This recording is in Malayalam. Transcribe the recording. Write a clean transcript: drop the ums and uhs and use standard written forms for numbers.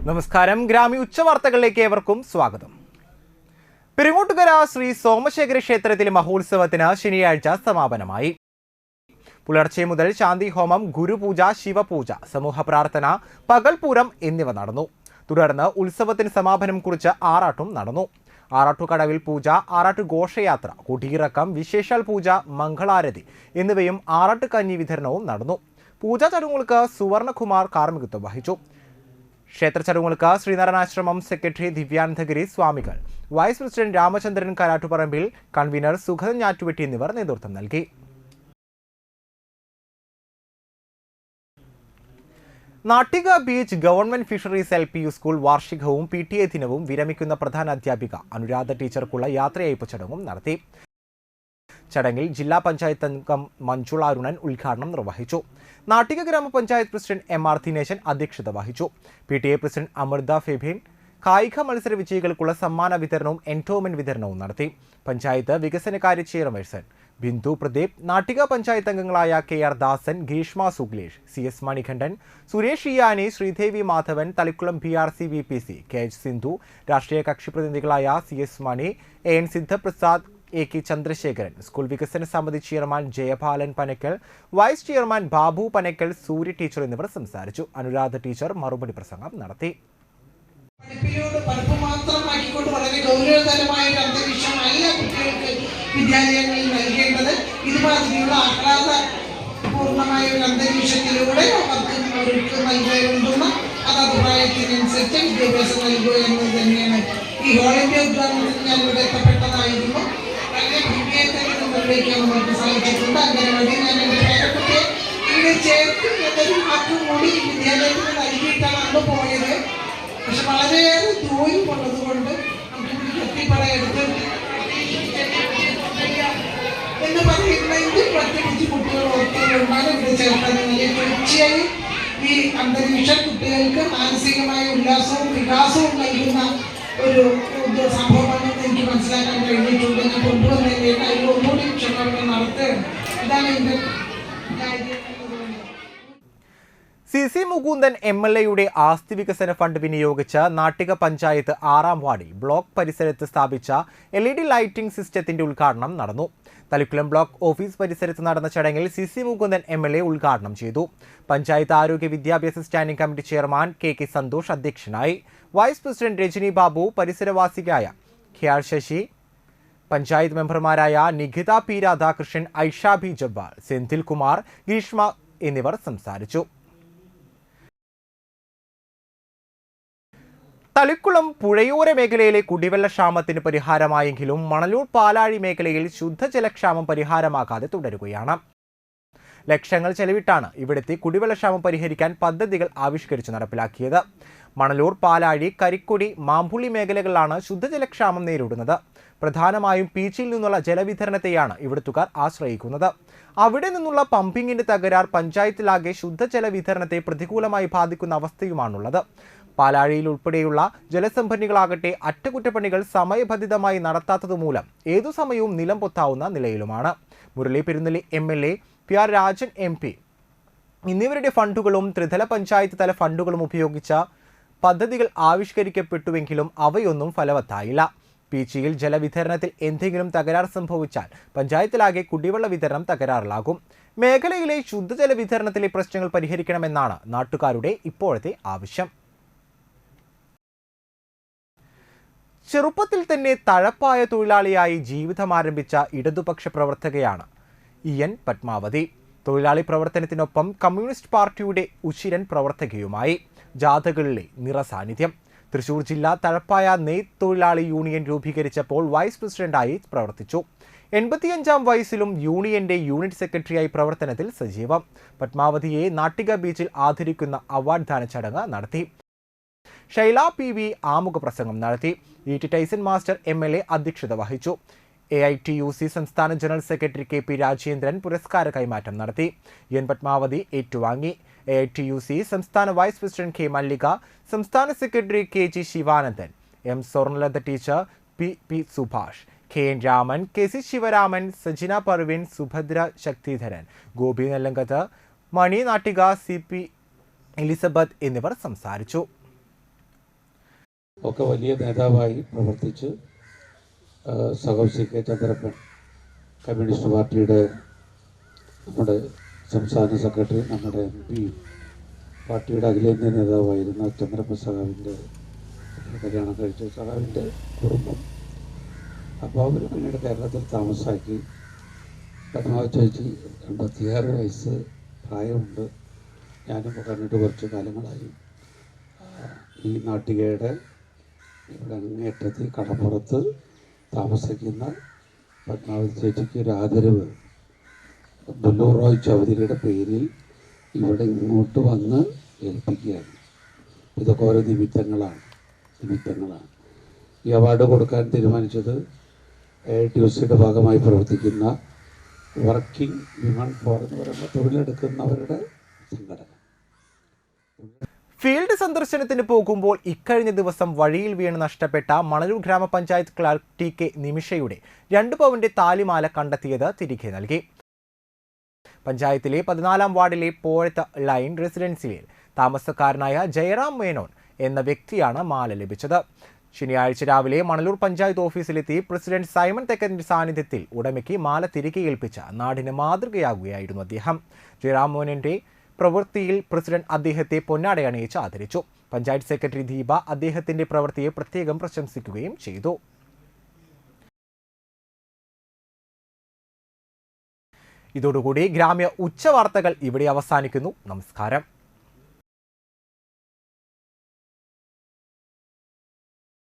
നമസ്കാരം. ഗ്രാമി ഉച്ചവാർത്തകളിലേക്ക് ഏവർക്കും സ്വാഗതം. പെരുങ്ങോട്ടുകര ശ്രീ സോമശേഖര ക്ഷേത്രത്തിലെ മഹോത്സവത്തിന് ശനിയാഴ്ച സമാപനമായി. പുലർച്ചെ മുതൽ ശാന്തിഹോമം, ഗുരുപൂജ, ശിവപൂജ, സമൂഹ പ്രാർത്ഥന, പകൽപൂരം എന്നിവ നടന്നു. തുടർന്ന് ഉത്സവത്തിന് സമാപനം കുറിച്ച് ആറാട്ടും നടന്നു. ആറാട്ടുകടവിൽ പൂജ, ആറാട്ടു ഘോഷയാത്ര, കൊടിയിറക്കം, വിശേഷാൽ പൂജ, മംഗളാരതി എന്നിവയും ആറാട്ട് കഞ്ഞി വിതരണവും നടന്നു. പൂജാ ചടങ്ങുകൾക്ക് സുവർണകുമാർ കാർമ്മികത്വം വഹിച്ചു. ക്ഷേത്ര ചടങ്ങുകൾക്ക് ശ്രീനാരായണാശ്രമം സെക്രട്ടറി ദിവ്യാനന്ദഗിരി സ്വാമികൾ, vice president Ramachandran Karattuparambil, convener Sugathan Njattuvetti എന്നിവർ നേതൃത്വം നൽകി. Nattika beach government fisheries LPU school വാർഷികവും PTA ദിനവും വിരമിക്കുന്ന പ്രധാന അധ്യാപിക അനുരാധ ടീച്ചർക്കുള്ള യാത്രയയപ്പ് ചടങ്ങും നടത്തി. ചടങ്ങിൽ ജില്ലാ പഞ്ചായത്ത് അംഗം മഞ്ജുള അരുണൻ ഉദ്ഘാടനം നിർവഹിച്ചു. നാട്ടിക ഗ്രാമപഞ്ചായത്ത് പ്രസിഡന്റ് MR ദിനേശൻ അധ്യക്ഷത വഹിച്ചു. PTA പ്രസിഡന്റ് അമൃത ഫെബിൻ കായിക മത്സര വിജയികൾക്കുള്ള സമ്മാന വിതരണവും എൻഡോമെന്റ് വിതരണവും നടത്തി. പഞ്ചായത്ത് വികസനകാര്യ ചെയർപേഴ്സൺ ബിന്ദു പ്രദീപ്, നാട്ടിക പഞ്ചായത്ത് അംഗങ്ങളായ KR ദാസൻ, Greeshma സുഗ്ലേഷ്, CS Manikandan, Suresh ഇയാനി, Sridevi Madhavan, Thalikkulam BRC VPC, KH Sindhu, രാഷ്ട്രീയ കക്ഷി പ്രതിനിധികളായ CS Mani, AN Sidhaprasad, AK Chandrasekharan, school വികസന സമിതി chairman Jayapalan Panakkal, vice chairman Babu Panakkal, Surya teacher എന്നിവർ സംസാരിച്ചു. അനുരാധ ടീച്ചർ മറുപടി പ്രസംഗം നടത്തി. വളരെ ഗൗരവതരമായ ഒരു അന്തരീക്ഷമല്ല കുട്ടികൾക്ക് വിദ്യാലയങ്ങളിൽ നൽകേണ്ടത്. ഇതുമാതിരിയുള്ള ആഹ്ലാദപൂർണമായ ഒരു അന്തരീക്ഷത്തിലൂടെ അവർക്ക് നൽകേണ്ടുന്ന അതത് പ്രായത്തിനനുസരിച്ച് വിദ്യാഭ്യാസം നൽകുക എന്നത് തന്നെയാണ്. ഈ ഓൾ ഇന്ത്യ ഉദ്ഘാടനത്തിൽ ഞാൻ ഇവിടെ എത്തപ്പെട്ടതായിരുന്നു. വളരെ ഭംഗിയായി നിർവഹിക്കാൻ നമുക്ക് സാധിച്ചിട്ടുണ്ട്. അംഗനവാടി ഞാൻ എൻ്റെ പേരക്കുട്ടിയെ ഇവിടെ ചേർത്ത് എന്നൊരു വാക്കും കൂടി വിദ്യാലയത്തിന് നൽകിയിട്ടാണ് അന്ന് പോയത്. പക്ഷെ വളരെയേറെ ദൂരമുള്ളത് കൊണ്ട് നമുക്ക് എത്തിപ്പറയെടുത്ത് എന്ന് പറയുന്നതിൽ പ്രത്യേകിച്ച് കുട്ടികൾ ഓർത്തുകൊണ്ടാണ് ഇവിടെ ചേർക്കാൻ. തീർച്ചയായും ഈ അന്തരീക്ഷം കുട്ടികൾക്ക് മാനസികമായ ഉല്ലാസവും വികാസവും നൽകുന്ന ഒരു സംഭവമാണെന്ന് എനിക്ക് മനസ്സിലാക്കാൻ കഴിഞ്ഞിട്ടുണ്ട്. ഞാൻ കൊണ്ടുവന്നതിൻ്റെ അതിൽ ഒന്നുകൂടി ക്ഷമ നടത്തുകയാണ്. ഇതാണ് എൻ്റെ കാര്യം. CC മുകുന്ദൻ MLAയുടെ ആസ്തി വികസന ഫണ്ട് വിനിയോഗിച്ച് നാട്ടിക പഞ്ചായത്ത് 6-ാം വാർഡിൽ ബ്ലോക്ക് പരിസരത്ത് സ്ഥാപിച്ച LED ലൈറ്റിംഗ് സിസ്റ്റത്തിന്റെ ഉദ്ഘാടനം നടന്നു. തളിക്കുളം ബ്ലോക്ക് ഓഫീസ് പരിസരത്ത് നടന്ന ചടങ്ങിൽ CC മുകുന്ദൻ MLA ഉദ്ഘാടനം ചെയ്തു. പഞ്ചായത്ത് ആരോഗ്യ വിദ്യാഭ്യാസ standing committee chairman KK Santhosh അധ്യക്ഷനായി. വൈസ് പ്രസിഡന്റ് രജനി ബാബു, പരിസരവാസിയായ KR ശശി, പഞ്ചായത്ത് മെമ്പർമാരായ നിഖിത P രാധാകൃഷ്ണൻ, ഐഷ B ജബ്ബാർ, സെന്തിൽ കുമാർ, ഗ്രീഷ്മ എന്നിവർ സംസാരിച്ചു. തളിക്കുളം പുഴയോര മേഖലയിലെ കുടിവെള്ള ക്ഷാമത്തിന് പരിഹാരമായെങ്കിലും മണലൂർ പാലാഴി മേഖലയിൽ ശുദ്ധജലക്ഷാമം പരിഹാരമാകാതെ തുടരുകയാണ്. ലക്ഷങ്ങൾ ചെലവിട്ടാണ് ഇവിടുത്തെ കുടിവെള്ളക്ഷാമം പരിഹരിക്കാൻ പദ്ധതികൾ ആവിഷ്കരിച്ച് നടപ്പിലാക്കിയത്. മണലൂർ, പാലാഴി, കരിക്കൊടി, മാമ്പുള്ളി മേഖലകളിലാണ് ശുദ്ധജലക്ഷാമം നേരിടുന്നത്. പ്രധാനമായും പീച്ചിൽ നിന്നുള്ള ജലവിതരണത്തെയാണ് ഇവിടുത്തുകാർ ആശ്രയിക്കുന്നത്. അവിടെ നിന്നുള്ള പമ്പിങ്ങിന്റെ തകരാർ പഞ്ചായത്തിലാകെ ശുദ്ധജല വിതരണത്തെ പ്രതികൂലമായി ബാധിക്കുന്ന അവസ്ഥയുമാണുള്ളത്. പാലാഴിയിൽ ഉൾപ്പെടെയുള്ള ജലസംഭരണികളാകട്ടെ അറ്റകുറ്റപ്പണികൾ സമയബന്ധിതമായി നടത്താത്തതുമൂലം ഏതു സമയവും നിലം പൊത്താവുന്ന നിലയിലുമാണ്. Murali Perunnali MLA, PR Rajan MP എന്നിവരുടെ ഫണ്ടുകളും ത്രിതല പഞ്ചായത്ത് തല ഫണ്ടുകളും ഉപയോഗിച്ച പദ്ധതികൾ ആവിഷ്കരിക്കപ്പെട്ടുവെങ്കിലും അവയൊന്നും ഫലവത്തായില്ല. പീച്ചിയിൽ ജലവിതരണത്തിൽ എന്തെങ്കിലും തകരാർ സംഭവിച്ചാൽ പഞ്ചായത്തിലാകെ കുടിവെള്ള വിതരണം തകരാറിലാകും. മേഖലയിലെ ശുദ്ധജല വിതരണത്തിലെ പ്രശ്നങ്ങൾ പരിഹരിക്കണമെന്നാണ് നാട്ടുകാരുടെ ഇപ്പോഴത്തെ ആവശ്യം. ചെറുപ്പത്തിൽ തന്നെ തഴപ്പായ തൊഴിലാളിയായി ജീവിതമാരംഭിച്ച ഇടതുപക്ഷ പ്രവർത്തകയാണ് EN പത്മാവതി. തൊഴിലാളി പ്രവർത്തനത്തിനൊപ്പം കമ്മ്യൂണിസ്റ്റ് പാർട്ടിയുടെ ഉശിരൻ പ്രവർത്തകയുമായി. ജാഥകളിലെ നിറസാന്നിധ്യം. തൃശൂർ ജില്ലാ തഴപ്പായ നെയ്ത്ത് തൊഴിലാളി യൂണിയൻ രൂപീകരിച്ചപ്പോൾ വൈസ് പ്രസിഡന്റായി പ്രവർത്തിച്ചു. 85-ാം വയസ്സിലും യൂണിയന്റെ യൂണിറ്റ് സെക്രട്ടറിയായി പ്രവർത്തനത്തിൽ സജീവം. പത്മാവതിയെ നാട്ടിക ബീച്ചിൽ ആദരിക്കുന്ന അവാർഡ് ദാന ചടങ്ങ് നടത്തി. ഷൈല PV ആമുഖ പ്രസംഗം നടത്തി. ET ടൈസൺ മാസ്റ്റർ MLA അധ്യക്ഷത വഹിച്ചു. AITUC സംസ്ഥാന ജനറൽ സെക്രട്ടറി KP രാജേന്ദ്രൻ പുരസ്കാര കൈമാറ്റം നടത്തി. EN പത്മാവതി ഏറ്റുവാങ്ങി. AITUC സംസ്ഥാന വൈസ് പ്രസിഡന്റ് K മല്ലിക, സംസ്ഥാന secretary KG Sivanandan, M Swarnalatha teacher, P Subhash, KN Raman, KC Sivaraman, Sajina Parvin, Subhadra Sakthidharan, Gopi Nellankath, Mani Nattika, CP Elizabeth എന്നിവർ സംസാരിച്ചു. ഒക്കെ വലിയ നേതാവായി പ്രവർത്തിച്ച് സഹോദരി കെ ചന്ദ്രപ്പൻ കമ്മ്യൂണിസ്റ്റ് പാർട്ടിയുടെ നമ്മുടെ സംസ്ഥാന സെക്രട്ടറി, നമ്മുടെ MP, പാർട്ടിയുടെ അഖിലേന്ത്യാ നേതാവായിരുന്ന ചന്ദ്രപ്പൻ സഖാവിൻ്റെ കല്യാണം കഴിച്ച സഖാവിൻ്റെ കുടുംബം. അപ്പോൾ അവർ പിന്നീട് കേരളത്തിൽ താമസാക്കി. പത്മാവതി ചേച്ചി 86 വയസ്സ് പ്രായമുണ്ട്. ഞാനും കണ്ടിട്ട് കുറച്ച് കാലങ്ങളായി. ഈ നാട്ടികയുടെ ഇവിടെ അങ്ങേറ്റത്തിൽ കടപ്പുറത്ത് താമസിക്കുന്ന പത്മാവതി ചേച്ചിക്ക് ഒരു ആദരവ് ദുല്ലൂർ റോയ് ചൗധരിയുടെ പേരിൽ ഇവിടെ ഇങ്ങോട്ട് വന്ന് ഏൽപ്പിക്കുകയാണ്. ഇതൊക്കെ ഓരോ നിമിത്തങ്ങളാണ്. ഈ അവാർഡ് കൊടുക്കാൻ തീരുമാനിച്ചത് AITUCയുടെ ഭാഗമായി പ്രവർത്തിക്കുന്ന വർക്കിംഗ് വിമൺ ഫോർ എന്ന് പറയുമ്പോൾ തൊഴിലെടുക്കുന്നവരുടെ സംഘടന. ഫീൽഡ് സന്ദർശനത്തിന് പോകുമ്പോൾ ഇക്കഴിഞ്ഞ ദിവസം വഴിയിൽ വീണ് നഷ്ടപ്പെട്ട മണലൂർ ഗ്രാമപഞ്ചായത്ത് ക്ലർക്ക് TK നിമിഷയുടെ 2 പവന്റെ താലിമാല കണ്ടെത്തിയത് തിരികെ നൽകി. പഞ്ചായത്തിലെ 14-ാം വാർഡിലെ പോഴത്ത് ലൈൻ റെസിഡൻസിയിൽ താമസക്കാരനായ ജയറാം മേനോൻ എന്ന വ്യക്തിയാണ് മാല ലഭിച്ചത്. ശനിയാഴ്ച രാവിലെ മണലൂർ പഞ്ചായത്ത് ഓഫീസിലെത്തി പ്രസിഡന്റ് സൈമൺ തെക്കന്റെ സാന്നിധ്യത്തിൽ ഉടമയ്ക്ക് മാല തിരികെ ഏൽപ്പിച്ച നാടിന് മാതൃകയാകുകയായിരുന്നു അദ്ദേഹം. ജയറാം മേനോന്റെ പ്രവൃത്തിയിൽ പ്രസിഡന്റ് അദ്ദേഹത്തെ പൊന്നാടയണിയിച്ച് ആദരിച്ചു. പഞ്ചായത്ത് സെക്രട്ടറി ദീപ അദ്ദേഹത്തിന്റെ പ്രവൃത്തിയെ പ്രത്യേകം പ്രശംസിക്കുകയും ചെയ്തു. ഇതോടുകൂടി ഗ്രാമ്യ ഉച്ചവാർത്തകൾ ഇവിടെ അവസാനിക്കുന്നു. നമസ്കാരം.